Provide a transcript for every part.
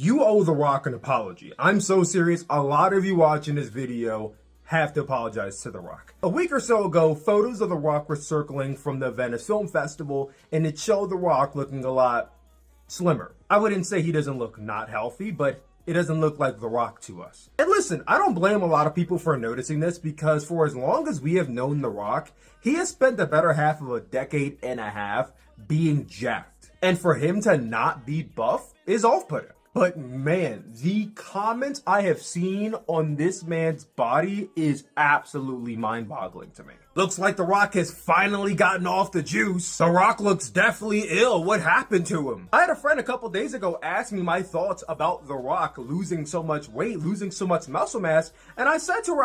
You owe The Rock an apology. I'm so serious. A lot of you watching this video have to apologize to The Rock. A week or so ago, photos of The Rock were circling from the Venice Film Festival, and it showed The Rock looking a lot slimmer. I wouldn't say he doesn't look not healthy, but it doesn't look like The Rock to us. And listen, I don't blame a lot of people for noticing this, because for as long as we have known The Rock, he has spent the better half of a decade and a half being jacked. And for him to not be buff is off-putting. But man, the comments I have seen on this man's body is absolutely mind-boggling to me. Looks like The Rock has finally gotten off the juice. The Rock looks definitely ill. What happened to him? I had a friend a couple days ago ask me my thoughts about The Rock losing so much weight, losing so much muscle mass, and I said to her,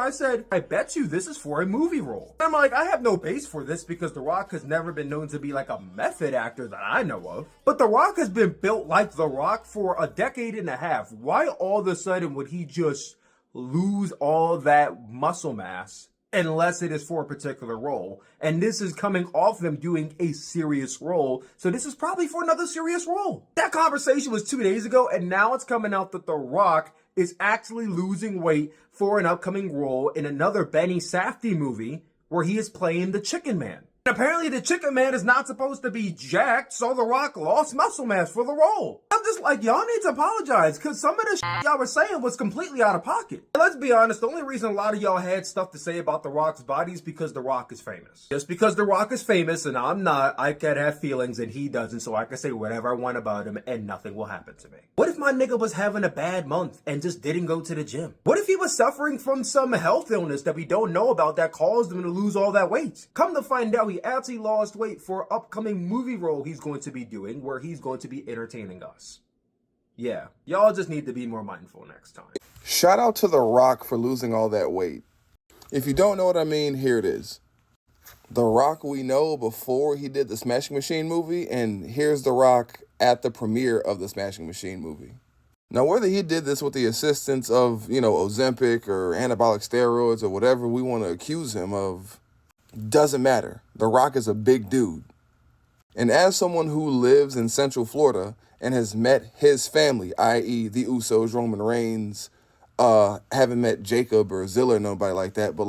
I bet you this is for a movie role. And I'm like, I have no base for this because The Rock has never been known to be like a method actor that I know of. But The Rock has been built like The Rock for a decade and a half. Why all of a sudden would he just lose all that muscle mass unless it is for a particular role? And this is coming off them doing a serious role, so this is probably for another serious role. That conversation was 2 days ago, and now it's coming out that The Rock is actually losing weight for an upcoming role in another Benny Safdie movie where he is playing the Chicken Man. And apparently the Chicken Man is not supposed to be jacked, so The Rock lost muscle mass for the role. I'm just like, y'all need to apologize, because some of the shit y'all were saying was completely out of pocket. And let's be honest, the only reason a lot of y'all had stuff to say about The Rock's body is because The Rock is famous. Just because The Rock is famous and I'm not, I can have feelings and he doesn't, so I can say whatever I want about him and nothing will happen to me. What if my nigga was having a bad month and just didn't go to the gym? What if he was suffering from some health illness that we don't know about that caused him to lose all that weight? Come to find out, he actually lost weight for an upcoming movie role he's going to be doing where he's going to be entertaining us. Yeah, y'all just need to be more mindful next time. Shout out to The Rock for losing all that weight. If you don't know what I mean, here it is. The Rock we know before he did the Smashing Machine movie, and here's The Rock at the premiere of the Smashing Machine movie. Now, whether he did this with the assistance of, Ozempic or anabolic steroids or whatever we want to accuse him of, doesn't matter. The Rock is a big dude. And as someone who lives in Central Florida and has met his family, i.e. the Usos, Roman Reigns, haven't met Jacob or Zilla or nobody like that, but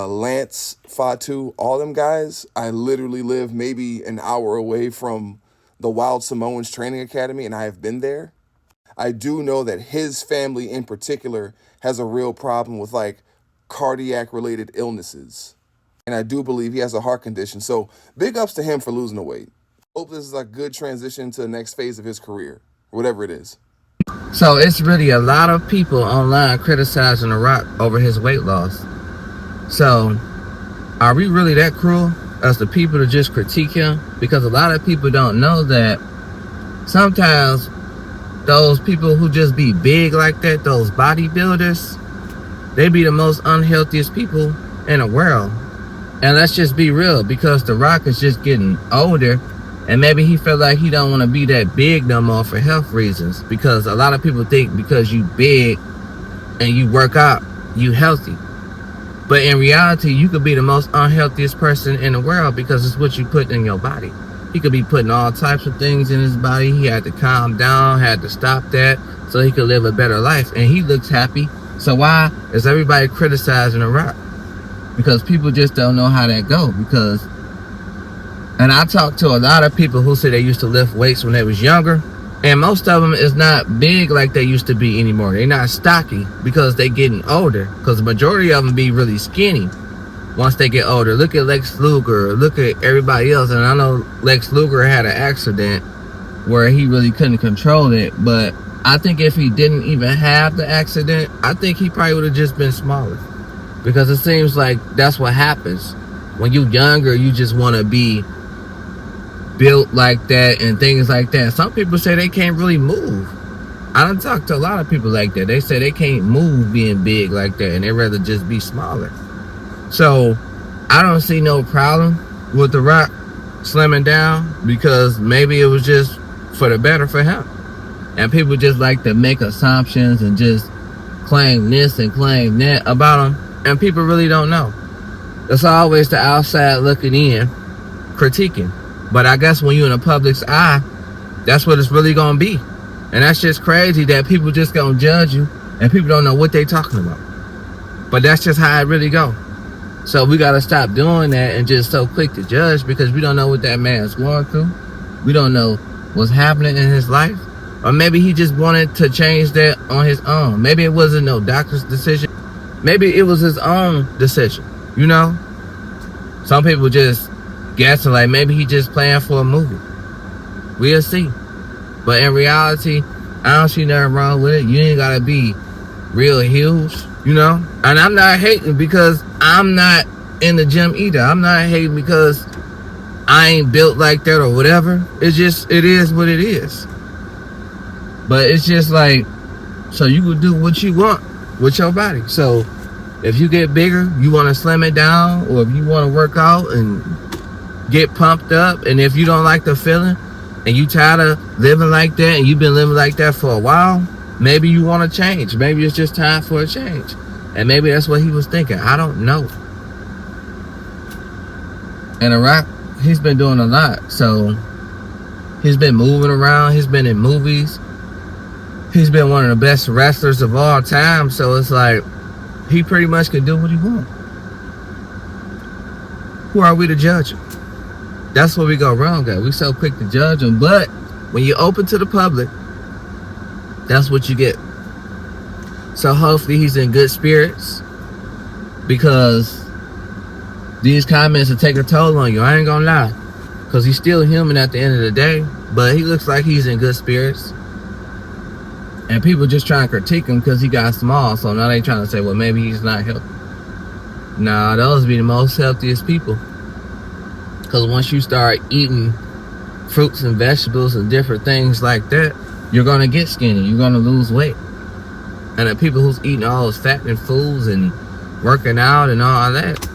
Lance, Fatu, all them guys, I literally live maybe an hour away from the Wild Samoans Training Academy, and I have been there. I do know that his family in particular has a real problem with cardiac-related illnesses. And I do believe he has a heart condition. So big ups to him for losing the weight. Hope this is a good transition to the next phase of his career, whatever it is. So it's really a lot of people online criticizing The Rock over his weight loss. So are we really that cruel as the people to just critique him? Because a lot of people don't know that sometimes those people who just be big like that, those bodybuilders, they be the most unhealthiest people in the world. And let's just be real, because The Rock is just getting older, and maybe he feel like he don't want to be that big no more for health reasons, because a lot of people think because you big and you work out, you healthy. But in reality, you could be the most unhealthiest person in the world because it's what you put in your body. He could be putting all types of things in his body. He had to calm down, had to stop that so he could live a better life. And he looks happy. So why is everybody criticizing The Rock? Because people just don't know how that go. And I talk to a lot of people who say they used to lift weights when they was younger, and most of them is not big like they used to be anymore. They're not stocky because they getting older, because the majority of them be really skinny once they get older. Look at Lex Luger, look at everybody else. And I know Lex Luger had an accident where he really couldn't control it, but I think if he didn't even have the accident, I think he probably would have just been smaller. Because it seems like that's what happens. When you're younger, you just want to be built like that and things like that. Some people say they can't really move. I done talked to a lot of people like that. They say they can't move being big like that, and they'd rather just be smaller. So I don't see no problem with The Rock slimming down, because maybe it was just for the better for him. And people just like to make assumptions and just claim this and claim that about him. And people really don't know. It's always the outside looking in, critiquing. But I guess when you're in the public's eye, that's what it's really going to be. And that's just crazy that people just gonna judge you and people don't know what they talking about. But that's just how it really go. So we gotta stop doing that and just so quick to judge, because we don't know what that man's going through. We don't know what's happening in his life. Or maybe he just wanted to change that on his own. Maybe it wasn't no doctor's decision. Maybe it was his own decision, you know? Some people just guessing like maybe he just playing for a movie. We'll see. But in reality, I don't see nothing wrong with it. You ain't gotta be real huge, you know? And I'm not hating because I'm not in the gym either. I'm not hating because I ain't built like that or whatever. It's just, it is what it is. But it's just like, so you can do what you want with your body. So if you get bigger, you want to slim it down, or if you want to work out and get pumped up, and if you don't like the feeling and you tired of living like that and you've been living like that for a while, maybe you want to change. Maybe it's just time for a change. And maybe that's what he was thinking. I don't know. And The Rock, he's been doing a lot. So he's been moving around. He's been in movies. He's been one of the best wrestlers of all time. So it's like, he pretty much can do what he wants. Who are we to judge him? That's where we go wrong at. We so quick to judge him. But when you're open to the public, that's what you get. So hopefully he's in good spirits, because these comments will take a toll on you. I ain't gonna lie. Because he's still human at the end of the day. But he looks like he's in good spirits. And people just trying to critique him because he got small. So now they trying to say, well, maybe he's not healthy. Nah, those be the most healthiest people. Because once you start eating fruits and vegetables and different things like that, you're going to get skinny. You're going to lose weight. And the people who's eating all those fattening foods and working out and all that,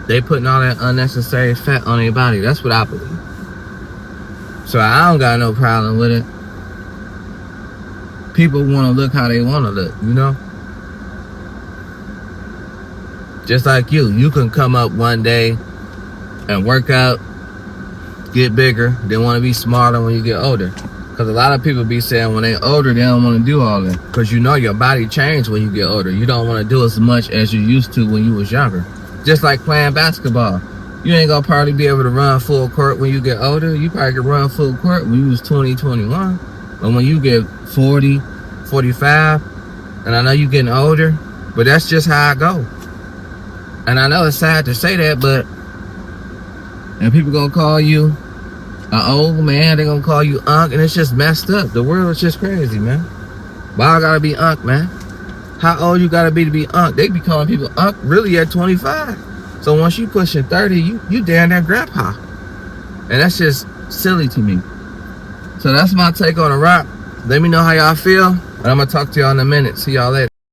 they putting all that unnecessary fat on their body. That's what I believe. So I don't got no problem with it. People want to look how they want to look, you know? Just like you can come up one day and work out, get bigger, then want to be smarter when you get older. Because a lot of people be saying when they older, they don't want to do all that. Because you know your body changed when you get older. You don't want to do as much as you used to when you was younger. Just like playing basketball. You ain't going to probably be able to run full court when you get older. You probably could run full court when you was 20, 21. But when you get 40, 45, and I know you getting older, but that's just how I go. And I know it's sad to say that, but and people gonna call you an old man, they gonna call you Unc, and it's just messed up. The world is just crazy, man. Why I gotta be Unc, man? How old you gotta be Unc? They be calling people Unc really at 25. So once you pushing 30, you damn near grandpa. And that's just silly to me. So that's my take on The Rock. Let me know how y'all feel, and I'm gonna talk to y'all in a minute. See y'all later.